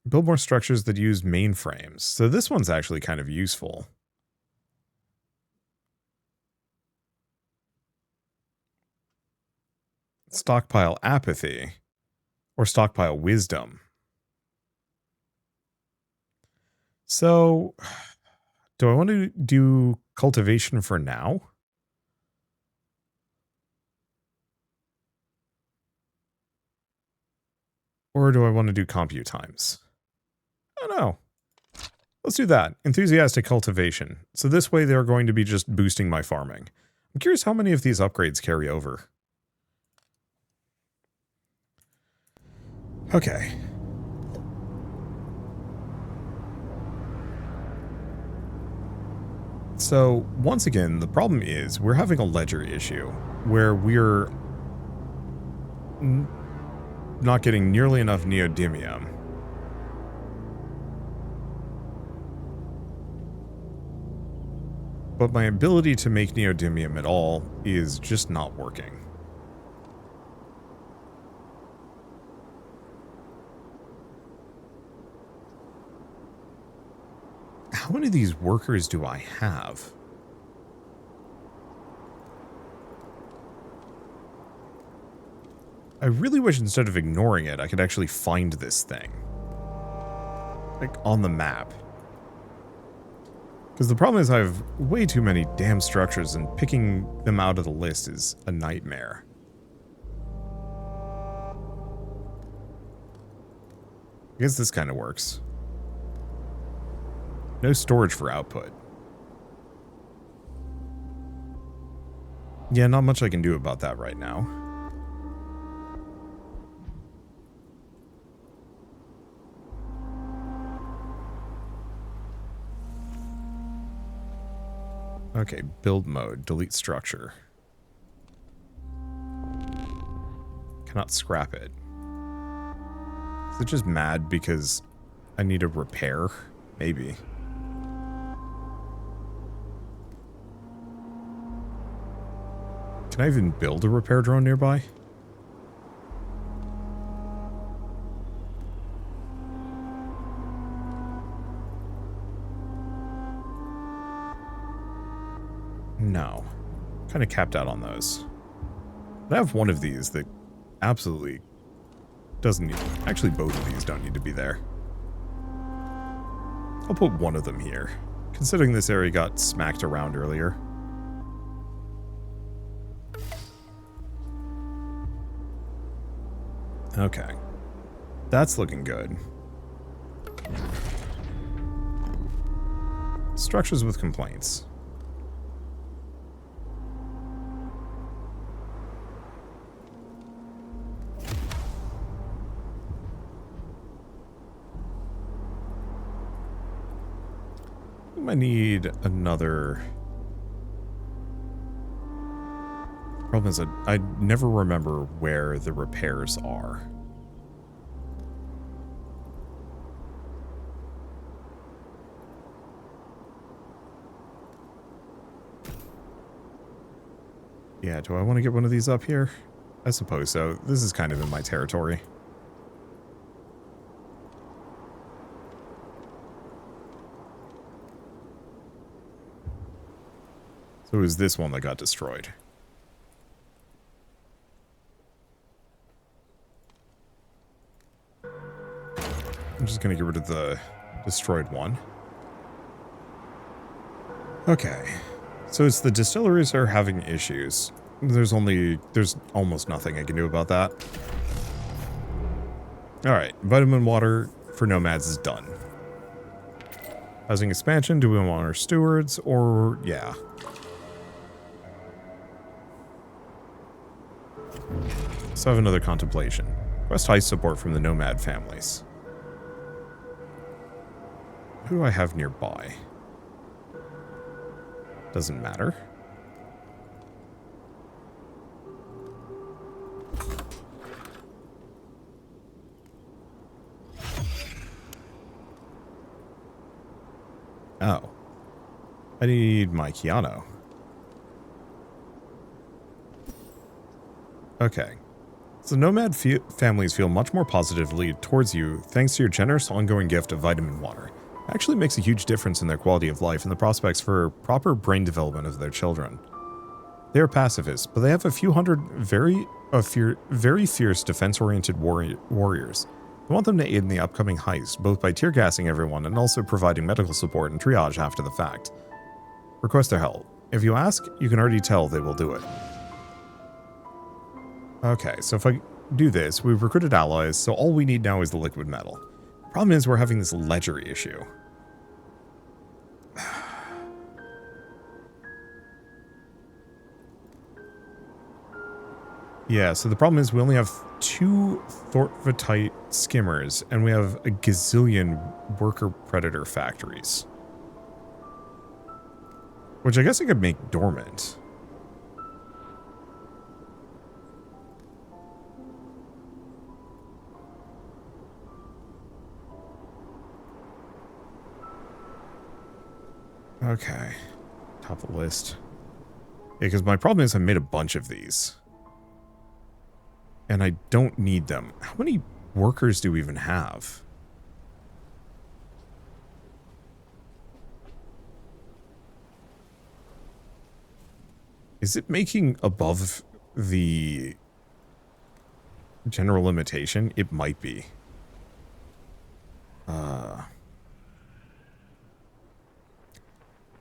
Build more structures that use mainframes. So this one's actually kind of useful. Stockpile apathy. Or stockpile wisdom. So, do I want to do cultivation for now? Or do I want to do compute times? I don't know. Let's do that. Enthusiastic cultivation. So this way they're going to be just boosting my farming. I'm curious how many of these upgrades carry over. Okay. So, once again, the problem is we're having a ledger issue where we're not getting nearly enough neodymium. But my ability to make neodymium at all is just not working. How many of these workers do I have? I really wish instead of ignoring it, I could actually find this thing. Like, on the map. Because the problem is I have way too many damn structures, and picking them out of the list is a nightmare. I guess this kind of works. No storage for output. Yeah, not much I can do about that right now. Okay, build mode, delete structure. Cannot scrap it. Is it just mad because I need a repair? Maybe. Can I even build a repair drone nearby? No. Kind of capped out on those. But I have one of these that absolutely doesn't need... Actually, both of these don't need to be there. I'll put one of them here, considering this area got smacked around earlier. Okay. That's looking good. Structures with complaints. I might need another... Problem is, I never remember where the repairs are. Yeah, do I want to get one of these up here? I suppose so. This is kind of in my territory. So it was this one that got destroyed. I'm just going to get rid of the destroyed one. Okay. So it's the distilleries are having issues. There's almost nothing I can do about that. Alright, vitamin water for nomads is done. Housing expansion, do we want our stewards or... yeah. Let's have another contemplation. Request heist support from the nomad families. Who do I have nearby? Doesn't matter. Oh. I need my Keanu. Okay. So nomad families feel much more positively towards you thanks to your generous ongoing gift of vitamin water. It actually makes a huge difference in their quality of life and the prospects for proper brain development of their children. They are pacifists, but they have a few hundred very fierce defense-oriented warriors. I want them to aid in the upcoming heist, both by tear gassing everyone and also providing medical support and triage after the fact. Request their help. If you ask, you can already tell they will do it. Okay, so if I do this, we've recruited allies, so all we need now is the liquid metal. Problem is, we're having this ledger issue. Yeah, so the problem is we only have 2 Thortvitite skimmers, and we have a gazillion worker predator factories. Which I guess I could make dormant. Okay. Top of the list. Yeah, because my problem is I made a bunch of these. And I don't need them. How many workers do we even have? Is it making above the general limitation? It might be.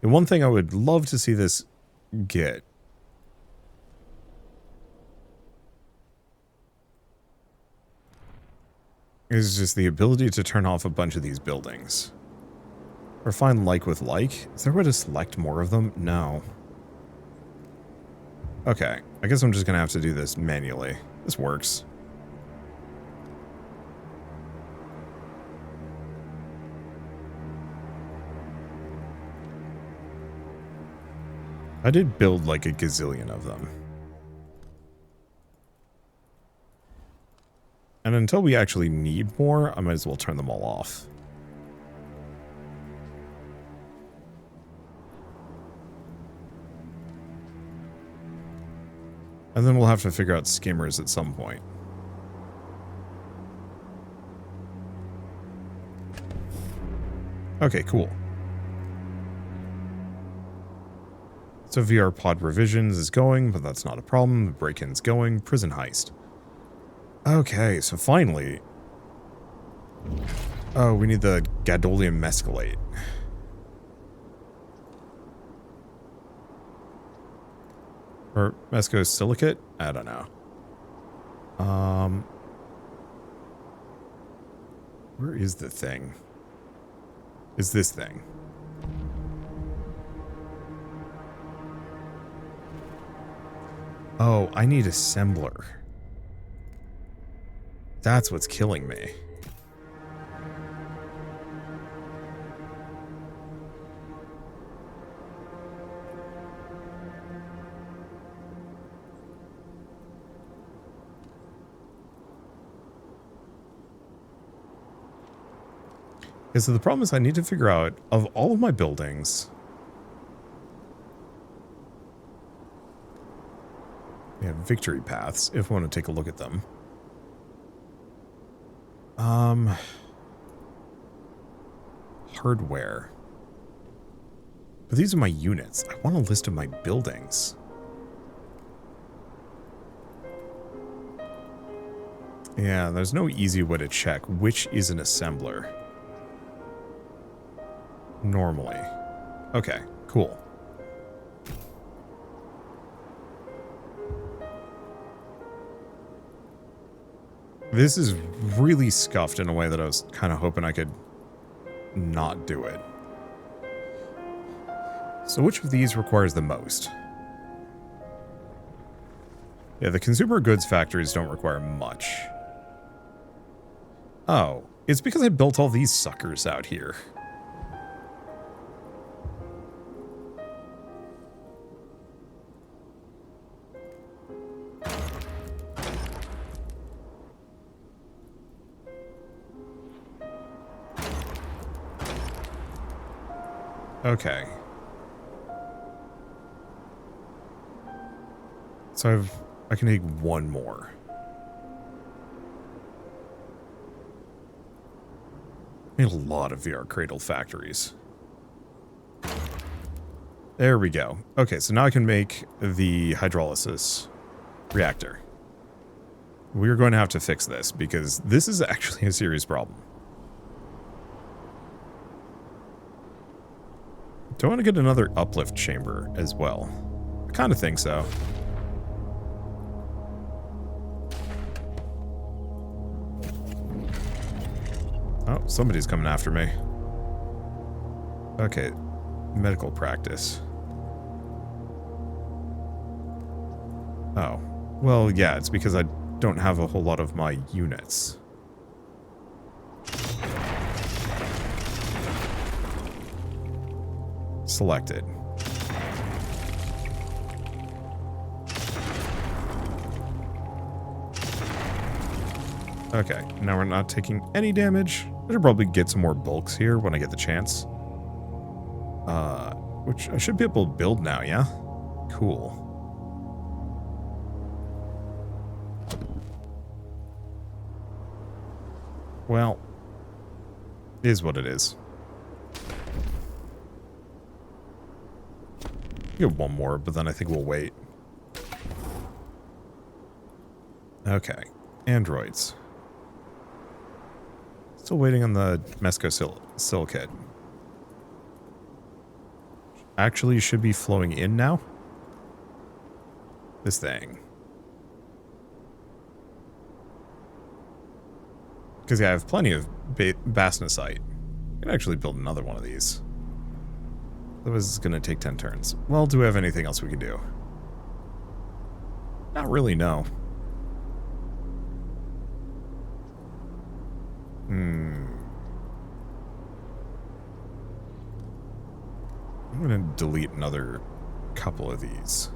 The one thing I would love to see this get is just the ability to turn off a bunch of these buildings. Or find like with like. Is there a way to select more of them? No. Okay, I guess I'm just gonna have to do this manually. This works. I did build like a gazillion of them. And until we actually need more, I might as well turn them all off. And then we'll have to figure out skimmers at some point. Okay, cool. So VR pod revisions is going, but that's not a problem. The break-in's going. Prison heist. Okay, so finally... oh, we need the gadolinium mescalate. Or mescosilicate? I don't know. Where is the thing? Is this thing? Oh, I need assembler. That's what's killing me. Okay, so the problem is I need to figure out, of all of my buildings... We have victory paths, if we want to take a look at them. Hardware. But these are my units. I want a list of my buildings. Yeah, there's no easy way to check which is an assembler. Normally. Okay, cool. This is really scuffed in a way that I was kind of hoping I could not do it. So which of these requires the most? Yeah, the consumer goods factories don't require much. Oh, it's because I built all these suckers out here. Okay. So I can make one more. Made a lot of VR Cradle factories. There we go. Okay, so now I can make the hydrolysis reactor. We're going to have to fix this because this is actually a serious problem. Do I want to get another uplift chamber as well? I kind of think so. Oh, somebody's coming after me. Okay, medical practice. Oh, well, yeah, it's because I don't have a whole lot of my units. Selected. Okay, now we're not taking any damage. I should probably get some more bulks here when I get the chance. Which I should be able to build now, yeah? Cool. Well, is what it is. Get one more, but then I think we'll wait. Okay, androids. Still waiting on the Mesco silicate. Actually should be flowing in now. This thing. Because yeah, I have plenty of Basnasite. I can actually build another one of these. That was going to take 10 turns. Well, do we have anything else we can do? Not really, no. I'm going to delete another couple of these.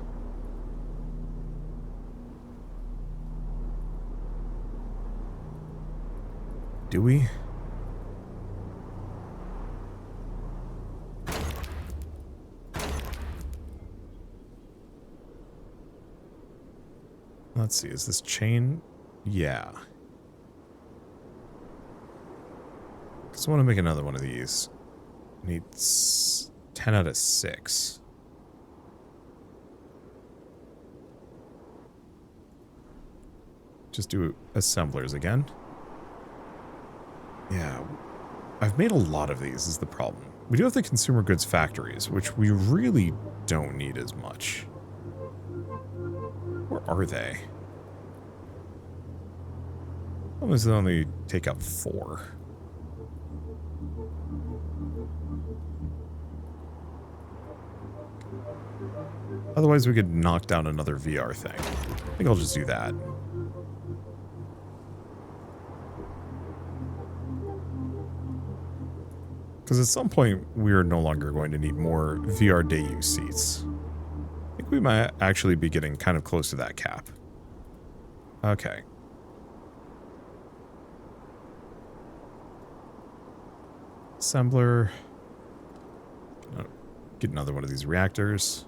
Do we? Let's see, is this chain? Yeah. Because I want to make another one of these. Needs 10 out of 6. Just do assemblers again. Yeah, I've made a lot of these is the problem. We do have the consumer goods factories, which we really don't need as much. Where are they? Almost they only take up 4. Otherwise we could knock down another VR thing. I think I'll just do that. Because at some point, we are no longer going to need more VR day use seats. I think we might actually be getting kind of close to that cap. Okay. Assembler. Oh, get another one of these reactors.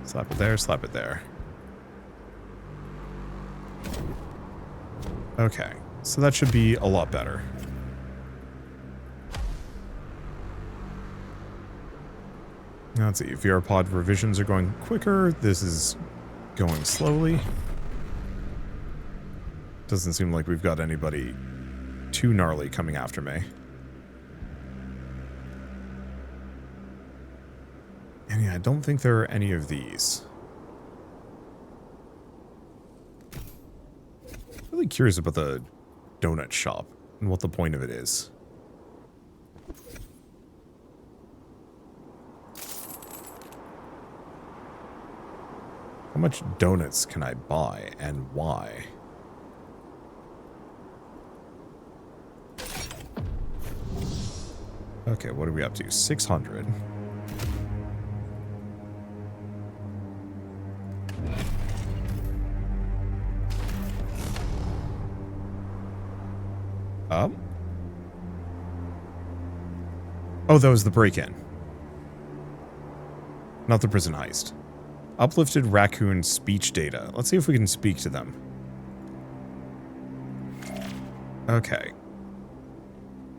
Slap it there, slap it there. Okay, so that should be a lot better. Now let's see, VR pod revisions are going quicker. This is going slowly. Doesn't seem like we've got anybody too gnarly coming after me. And yeah, I don't think there are any of these. Really curious about the donut shop and what the point of it is. How much donuts can I buy and why? Okay, what are we up to? 600. Oh, that was the break-in. Not the prison heist. Uplifted Raccoon speech data. Let's see if we can speak to them. Okay.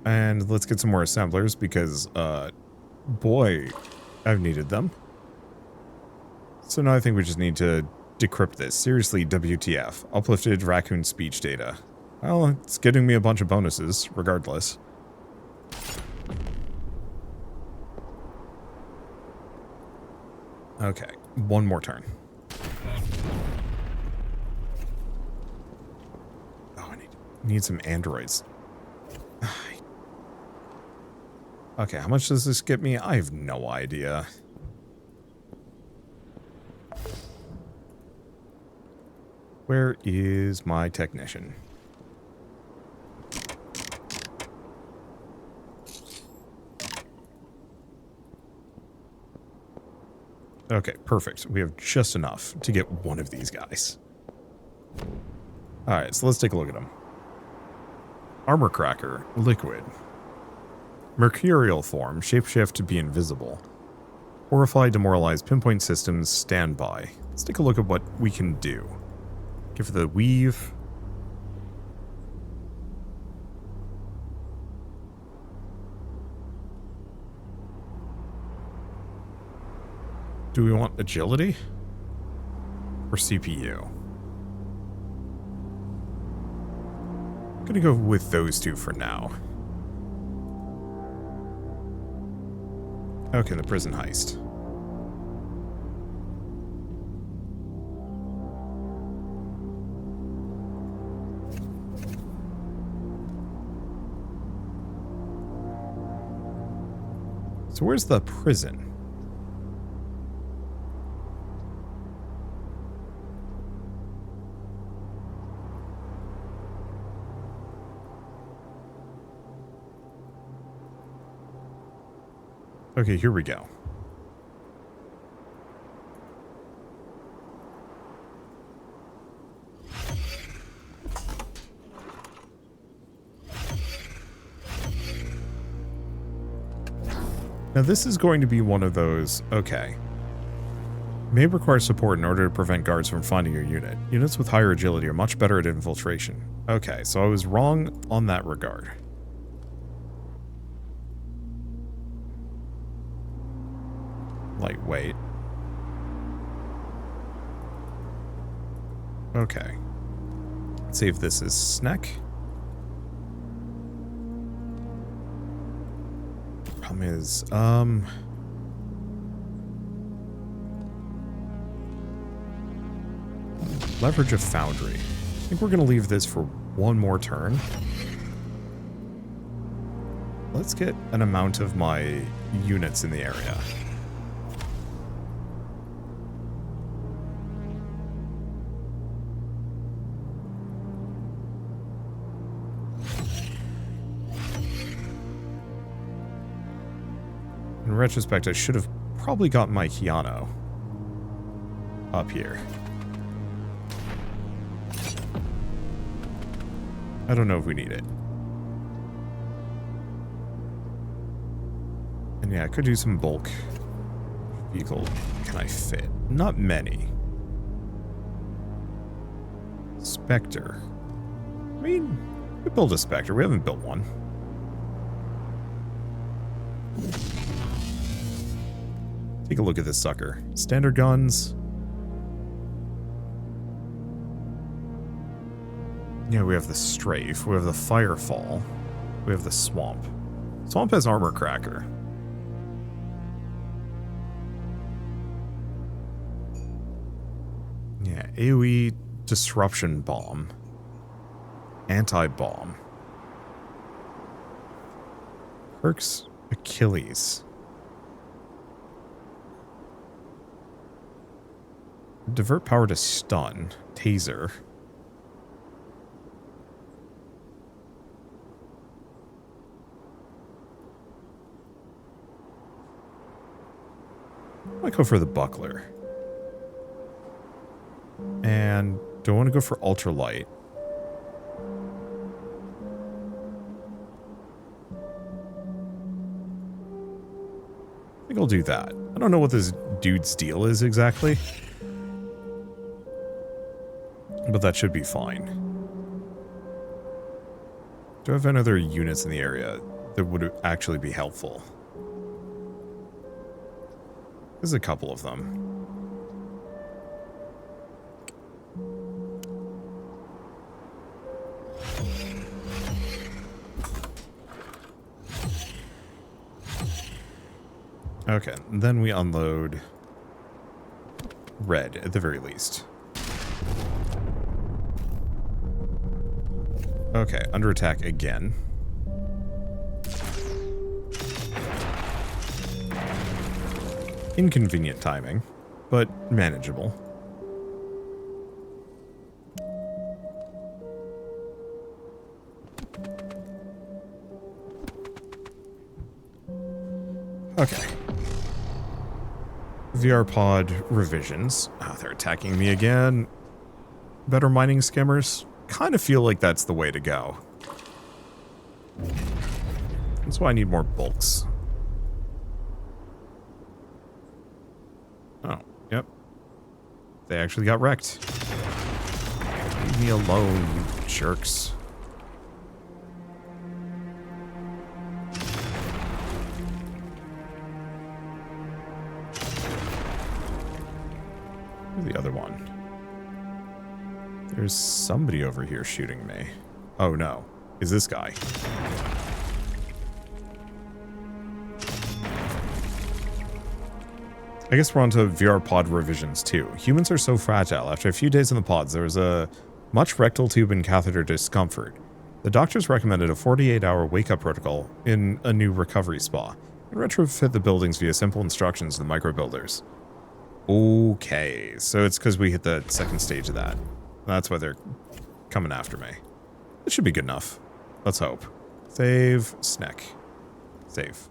And let's get some more assemblers because, boy, I've needed them. So now I think we just need to decrypt this. Seriously, WTF. Uplifted Raccoon speech data. Well, it's getting me a bunch of bonuses, regardless. Okay, one more turn. Oh, I need some androids. Okay, how much does this get me? I have no idea. Where is my technician? Okay, perfect. We have just enough to get one of these guys. Alright, so let's take a look at them. Armor Cracker, Liquid. Mercurial form, shapeshift to be invisible. Horrify, demoralize, pinpoint systems, standby. Let's take a look at what we can do. Give it the weave. Do we want agility? Or CPU? I'm gonna go with those two for now. Okay, the prison heist. So where's the prison? Okay, here we go. Now this is going to be one of those, okay. May require support in order to prevent guards from finding your unit. Units with higher agility are much better at infiltration. Okay, so I was wrong on that regard. Lightweight. Okay. Let's see if this is snack. Problem is, leverage of Foundry. I think we're going to leave this for one more turn. Let's get an amount of my units in the area. In retrospect, I should have probably gotten my Keanu up here. I don't know if we need it. And yeah, I could do some bulk. Vehicle can I fit? Not many. Spectre. I mean, we build a Spectre. We haven't built one. Take a look at this sucker. Standard guns. Yeah, we have the Strafe. We have the Firefall. We have the Swamp. Swamp has Armor Cracker. Yeah, AoE Disruption Bomb. Anti-Bomb. Perks Achilles. Divert power to stun. Taser. I might go for the Buckler. And do I want to go for ultralight? I think I'll do that. I don't know what this dude's deal is exactly, but that should be fine. Do I have any other units in the area that would actually be helpful? There's a couple of them. Okay, then we unload red at the very least. Okay, under attack again. Inconvenient timing, but manageable. Okay. VR pod revisions. Oh, they're attacking me again. Better mining skimmers. Kind of feel like that's the way to go. That's why I need more bulks. Oh, yep. They actually got wrecked. Leave me alone, you jerks. Where's the other one? There's somebody over here shooting me. Oh no. Is this guy? I guess we're on to VR pod revisions too. Humans are so fragile. After a few days in the pods, there was a much rectal tube and catheter discomfort. The doctors recommended a 48-hour wake-up protocol in a new recovery spa and retrofit the buildings via simple instructions to the microbuilders. Okay, so it's because we hit the second stage of that. That's why they're coming after me. It should be good enough. Let's hope. Save, snack. Save.